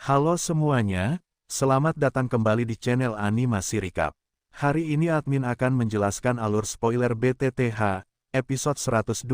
Halo semuanya, selamat datang kembali di channel Animasi Recap. Hari ini admin akan menjelaskan alur spoiler BTTH, episode 126.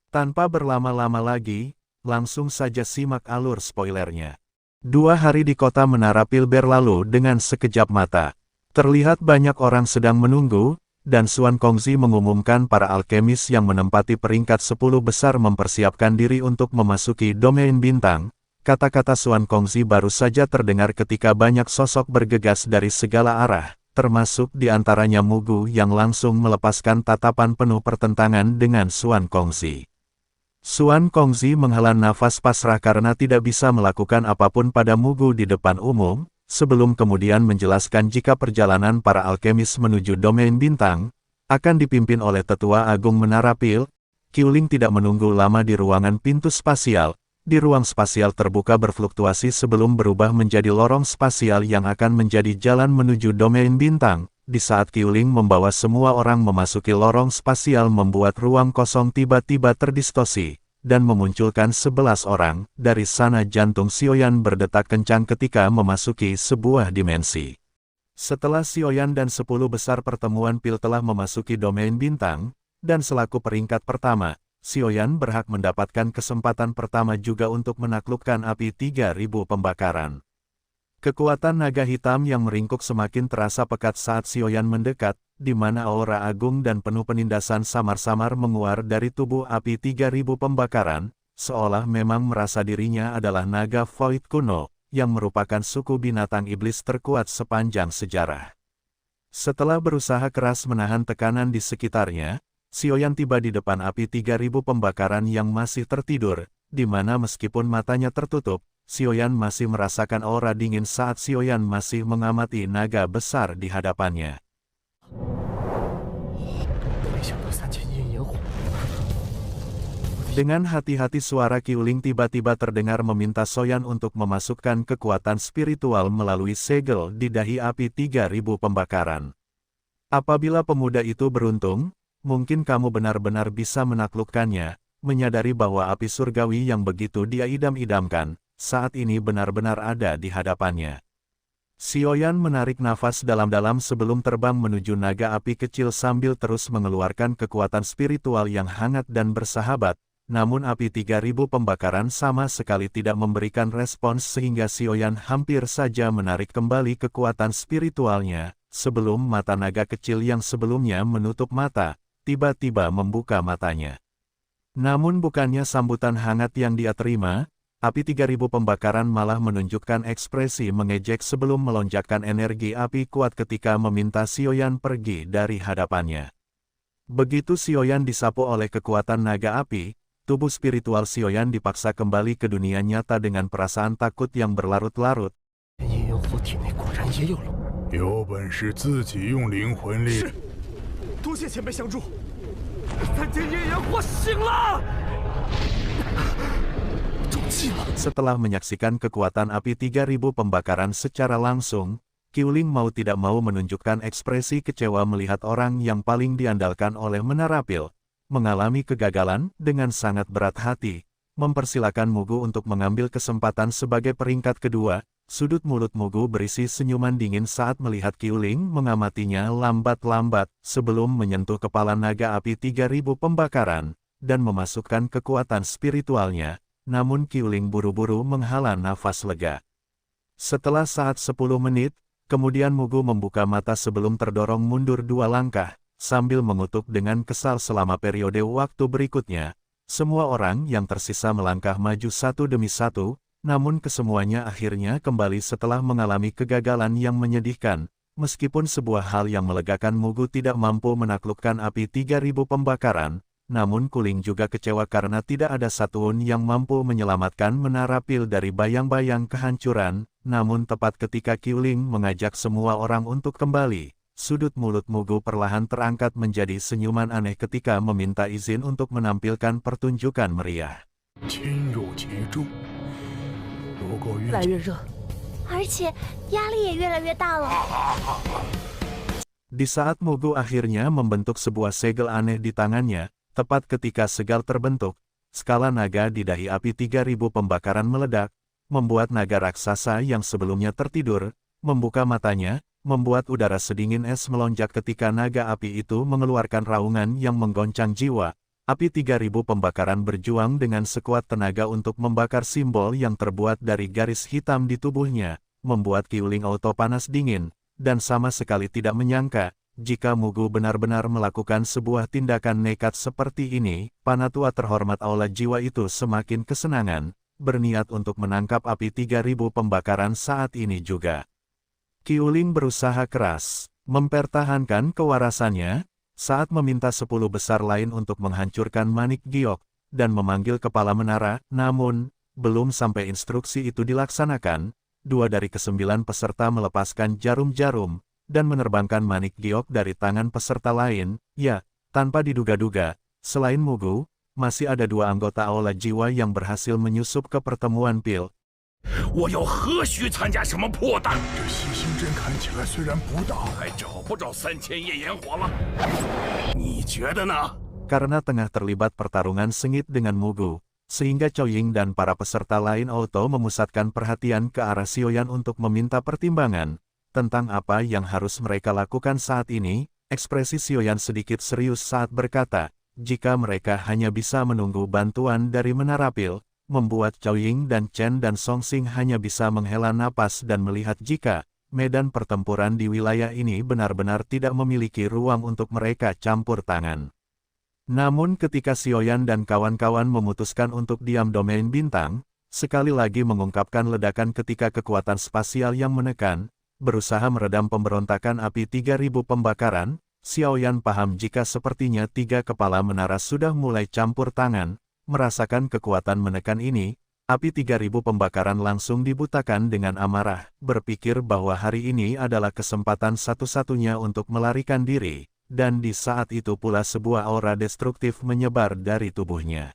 Tanpa berlama-lama lagi, langsung saja simak alur spoilernya. 2 hari di kota Menara Pil berlalu dengan sekejap mata. Terlihat banyak orang sedang menunggu, dan Xuan Kongzi mengumumkan para alkemis yang menempati peringkat 10 besar mempersiapkan diri untuk memasuki domain bintang. Kata-kata Xuan Kongzi baru saja terdengar ketika banyak sosok bergegas dari segala arah, termasuk di antaranya Mugu yang langsung melepaskan tatapan penuh pertentangan dengan Xuan Kongzi. Xuan Kongzi menghela nafas pasrah karena tidak bisa melakukan apapun pada Mugu di depan umum, sebelum kemudian menjelaskan jika perjalanan para alkemis menuju domain bintang akan dipimpin oleh Tetua Agung Menara Pil. Qiuling tidak menunggu lama di ruangan pintu spasial. Di ruang spasial terbuka berfluktuasi sebelum berubah menjadi lorong spasial yang akan menjadi jalan menuju domain bintang. Di saat Qiuling membawa semua orang memasuki lorong spasial membuat ruang kosong tiba-tiba terdistorsi, dan memunculkan 11 orang. Dari sana jantung Xiaoyan berdetak kencang ketika memasuki sebuah dimensi. Setelah Xiaoyan dan 10 besar pertemuan pil telah memasuki domain bintang, dan selaku peringkat pertama, Xiaoyan berhak mendapatkan kesempatan pertama juga untuk menaklukkan api 3000 pembakaran. Kekuatan naga hitam yang meringkuk semakin terasa pekat saat Xiaoyan mendekat, di mana aura agung dan penuh penindasan samar-samar menguar dari tubuh api 3000 pembakaran, seolah memang merasa dirinya adalah naga Void kuno, yang merupakan suku binatang iblis terkuat sepanjang sejarah. Setelah berusaha keras menahan tekanan di sekitarnya, Xiaoyan tiba di depan api 3000 pembakaran yang masih tertidur, di mana meskipun matanya tertutup, Xiaoyan masih merasakan aura dingin saat Xiaoyan masih mengamati naga besar di hadapannya. Dengan hati-hati suara Qiuling tiba-tiba terdengar meminta Xiaoyan untuk memasukkan kekuatan spiritual melalui segel di dahi api 3000 pembakaran. Apabila pemuda itu beruntung, mungkin kamu benar-benar bisa menaklukkannya, menyadari bahwa api surgawi yang begitu dia idam-idamkan, saat ini benar-benar ada di hadapannya. Xiaoyan menarik nafas dalam-dalam sebelum terbang menuju naga api kecil sambil terus mengeluarkan kekuatan spiritual yang hangat dan bersahabat, namun api 3000 pembakaran sama sekali tidak memberikan respons sehingga Xiaoyan hampir saja menarik kembali kekuatan spiritualnya, sebelum mata naga kecil yang sebelumnya menutup mata, tiba-tiba membuka matanya. Namun bukannya sambutan hangat yang dia terima, api 3000 pembakaran malah menunjukkan ekspresi mengejek sebelum melonjakkan energi api kuat ketika meminta Xiaoyan pergi dari hadapannya. Begitu Xiaoyan disapu oleh kekuatan naga api, tubuh spiritual Xiaoyan dipaksa kembali ke dunia nyata dengan perasaan takut yang berlarut-larut. Setelah menyaksikan kekuatan api 3000 pembakaran secara langsung, Qiuling mau tidak mau menunjukkan ekspresi kecewa melihat orang yang paling diandalkan oleh Menara Pil mengalami kegagalan. Dengan sangat berat hati, mempersilakan Mugu untuk mengambil kesempatan sebagai peringkat kedua. Sudut mulut Mugu berisi senyuman dingin saat melihat Qiuling mengamatinya lambat-lambat sebelum menyentuh kepala naga api 3000 pembakaran dan memasukkan kekuatan spiritualnya. Namun Qiuling buru-buru menghala nafas lega. Setelah saat 10 menit, kemudian Mugu membuka mata sebelum terdorong mundur 2 langkah, sambil mengutuk dengan kesal selama periode waktu berikutnya. Semua orang yang tersisa melangkah maju satu demi satu, namun kesemuanya akhirnya kembali setelah mengalami kegagalan yang menyedihkan. Meskipun sebuah hal yang melegakan Mugu tidak mampu menaklukkan api 3000 pembakaran, namun Qiuling juga kecewa karena tidak ada satupun yang mampu menyelamatkan Menara Pil dari bayang-bayang kehancuran. Namun tepat ketika Qiuling mengajak semua orang untuk kembali, sudut mulut Mugu perlahan terangkat menjadi senyuman aneh ketika meminta izin untuk menampilkan pertunjukan meriah. Di saat Mugu akhirnya membentuk sebuah segel aneh di tangannya, tepat ketika segel terbentuk, skala naga di dahi api 3000 pembakaran meledak, membuat naga raksasa yang sebelumnya tertidur, membuka matanya, membuat udara sedingin es melonjak ketika naga api itu mengeluarkan raungan yang menggoncang jiwa. Api 3000 pembakaran berjuang dengan sekuat tenaga untuk membakar simbol yang terbuat dari garis hitam di tubuhnya, membuat Qiuling auto panas dingin, dan sama sekali tidak menyangka, jika Mugu benar-benar melakukan sebuah tindakan nekat seperti ini. Panatua terhormat Aula Jiwa itu semakin kesenangan, berniat untuk menangkap api 3000 pembakaran saat ini juga. Qiuling berusaha keras, mempertahankan kewarasannya, saat meminta 10 besar lain untuk menghancurkan Manik Giok, dan memanggil kepala menara. Namun, belum sampai instruksi itu dilaksanakan, 2 dari ke-9 peserta melepaskan jarum-jarum, dan menerbangkan Manik Giok dari tangan peserta lain. Ya, tanpa diduga-duga, selain Mugu, masih ada 2 anggota Aula Jiwa yang berhasil menyusup ke pertemuan Pil. 我又何须参加什么破蛋？这西星阵看起来虽然不大，还找不着3000夜焰火了？你觉得呢？ Karena tengah terlibat pertarungan sengit dengan Mugu, sehingga Cao Ying dan para peserta lain auto memusatkan perhatian ke arah Xiaoyan untuk meminta pertimbangan tentang apa yang harus mereka lakukan saat ini. Ekspresi Xiaoyan sedikit serius saat berkata, jika mereka hanya bisa menunggu bantuan dari Menara Pil, membuat Cao Ying dan Chen dan Songxing hanya bisa menghela napas dan melihat jika medan pertempuran di wilayah ini benar-benar tidak memiliki ruang untuk mereka campur tangan. Namun ketika Xiaoyan dan kawan-kawan memutuskan untuk diam, domain bintang sekali lagi mengungkapkan ledakan ketika kekuatan spasial yang menekan, berusaha meredam pemberontakan api 3000 pembakaran. Xiaoyan paham jika sepertinya 3 kepala menara sudah mulai campur tangan. Merasakan kekuatan menekan ini, api 3000 pembakaran langsung dibutakan dengan amarah, berpikir bahwa hari ini adalah kesempatan satu-satunya untuk melarikan diri, dan di saat itu pula sebuah aura destruktif menyebar dari tubuhnya.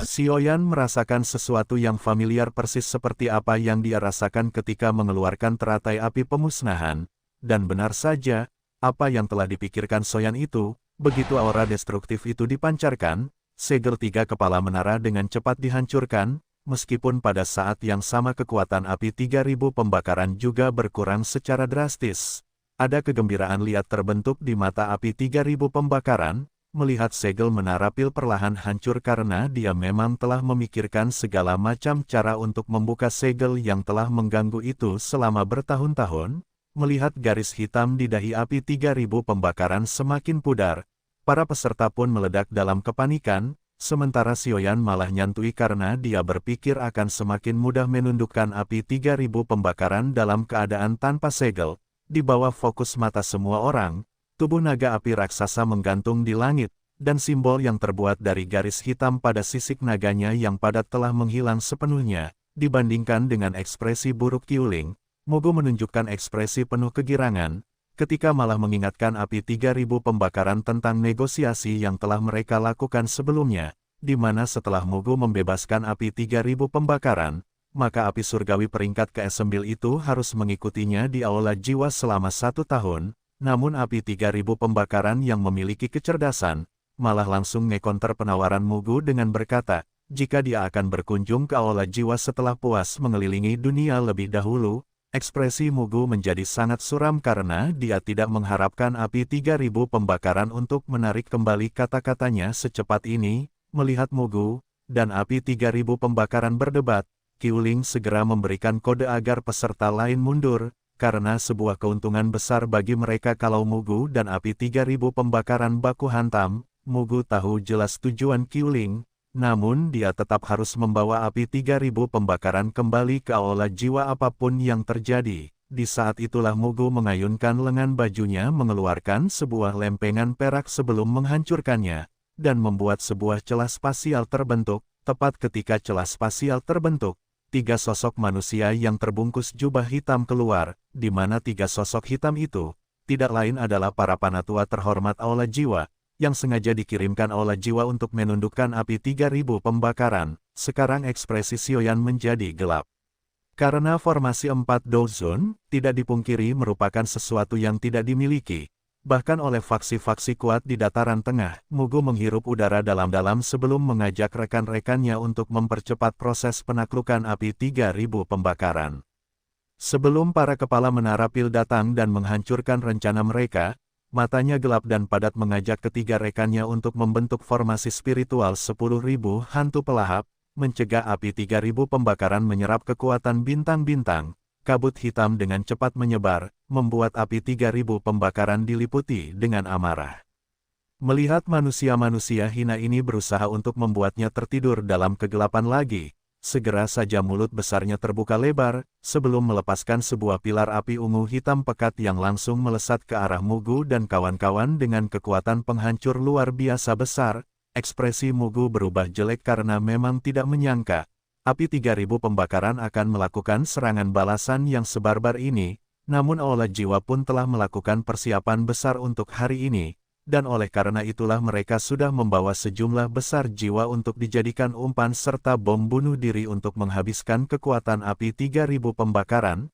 Xiaoyan merasakan sesuatu yang familiar persis seperti apa yang dia rasakan ketika mengeluarkan teratai api pemusnahan. Dan benar saja, apa yang telah dipikirkan Xiaoyan itu, begitu aura destruktif itu dipancarkan, segel 3 kepala menara dengan cepat dihancurkan, meskipun pada saat yang sama kekuatan api 3000 pembakaran juga berkurang secara drastis. Ada kegembiraan liat terbentuk di mata api 3000 pembakaran, melihat segel Menara Pil perlahan hancur karena dia memang telah memikirkan segala macam cara untuk membuka segel yang telah mengganggu itu selama bertahun-tahun. Melihat garis hitam di dahi api 3000 pembakaran semakin pudar, para peserta pun meledak dalam kepanikan, sementara Xiaoyan malah nyantui karena dia berpikir akan semakin mudah menundukkan api 3000 pembakaran dalam keadaan tanpa segel. Di bawah fokus mata semua orang, tubuh naga api raksasa menggantung di langit, dan simbol yang terbuat dari garis hitam pada sisik naganya yang padat telah menghilang sepenuhnya. Dibandingkan dengan ekspresi buruk Qiuling, Mugu menunjukkan ekspresi penuh kegirangan, ketika malah mengingatkan api 3000 pembakaran tentang negosiasi yang telah mereka lakukan sebelumnya, di mana setelah Mugu membebaskan api 3000 pembakaran, maka api surgawi peringkat ke-9 itu harus mengikutinya di Aula Jiwa selama 1 tahun, namun api 3000 pembakaran yang memiliki kecerdasan, malah langsung ngekonter penawaran Mugu dengan berkata, jika dia akan berkunjung ke Aula Jiwa setelah puas mengelilingi dunia lebih dahulu. Ekspresi Mugu menjadi sangat suram karena dia tidak mengharapkan api 3000 pembakaran untuk menarik kembali kata-katanya secepat ini. Melihat Mugu dan api 3000 pembakaran berdebat, Qiuling segera memberikan kode agar peserta lain mundur, karena sebuah keuntungan besar bagi mereka kalau Mugu dan api 3000 pembakaran baku hantam. Mugu tahu jelas tujuan Qiuling, namun dia tetap harus membawa api 3000 pembakaran kembali ke Aula Jiwa apapun yang terjadi. Di saat itulah Mugu mengayunkan lengan bajunya mengeluarkan sebuah lempengan perak sebelum menghancurkannya, dan membuat sebuah celah spasial terbentuk. Tepat ketika celah spasial terbentuk, 3 sosok manusia yang terbungkus jubah hitam keluar, di mana 3 sosok hitam itu tidak lain adalah para panatua terhormat Aula Jiwa, yang sengaja dikirimkan Aula Jiwa untuk menundukkan api 3000 pembakaran. Sekarang ekspresi Xiaoyan menjadi gelap. Karena formasi 4 Douzun tidak dipungkiri merupakan sesuatu yang tidak dimiliki, Bahkan oleh faksi-faksi kuat di dataran tengah, Mugu menghirup udara dalam-dalam sebelum mengajak rekan-rekannya untuk mempercepat proses penaklukan api 3000 pembakaran. Sebelum para kepala menara pil datang dan menghancurkan rencana mereka, matanya gelap dan padat mengajak ketiga rekannya untuk membentuk formasi spiritual 10.000 hantu pelahap, mencegah api 3000 pembakaran menyerap kekuatan bintang-bintang. Kabut hitam dengan cepat menyebar, membuat api 3000 pembakaran diliputi dengan amarah. Melihat manusia-manusia hina ini berusaha untuk membuatnya tertidur dalam kegelapan lagi, segera saja mulut besarnya terbuka lebar, sebelum melepaskan sebuah pilar api ungu hitam pekat yang langsung melesat ke arah Mugu dan kawan-kawan dengan kekuatan penghancur luar biasa besar. Ekspresi Mugu berubah jelek karena memang tidak menyangka api 3000 pembakaran akan melakukan serangan balasan yang sebarbar ini, namun Aula Jiwa pun telah melakukan persiapan besar untuk hari ini, dan oleh karena itulah mereka sudah membawa sejumlah besar jiwa untuk dijadikan umpan serta bom bunuh diri untuk menghabiskan kekuatan api 3000 pembakaran.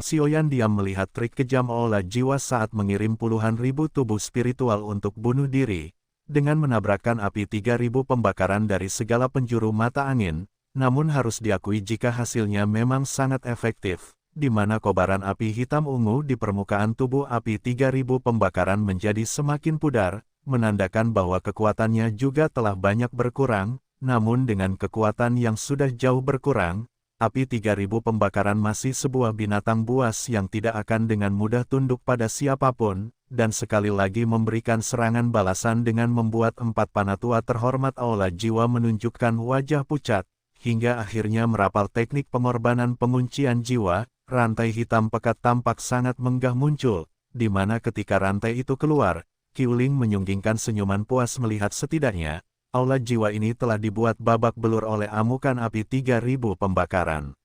Sioyan diam melihat trik kejam Aula Jiwa saat mengirim puluhan ribu tubuh spiritual untuk bunuh diri, dengan menabrakkan api 3000 pembakaran dari segala penjuru mata angin, namun harus diakui jika hasilnya memang sangat efektif, di mana kobaran api hitam ungu di permukaan tubuh api 3000 pembakaran menjadi semakin pudar, menandakan bahwa kekuatannya juga telah banyak berkurang, namun dengan kekuatan yang sudah jauh berkurang, api 3000 pembakaran masih sebuah binatang buas yang tidak akan dengan mudah tunduk pada siapapun, dan sekali lagi memberikan serangan balasan dengan membuat empat panatua terhormat Aula Jiwa menunjukkan wajah pucat, hingga akhirnya merapal teknik pengorbanan penguncian jiwa. Rantai hitam pekat tampak sangat menggah muncul, di mana ketika rantai itu keluar, Qiuling menyunggingkan senyuman puas melihat setidaknya, Aula Jiwa ini telah dibuat babak belur oleh amukan api 3000 pembakaran.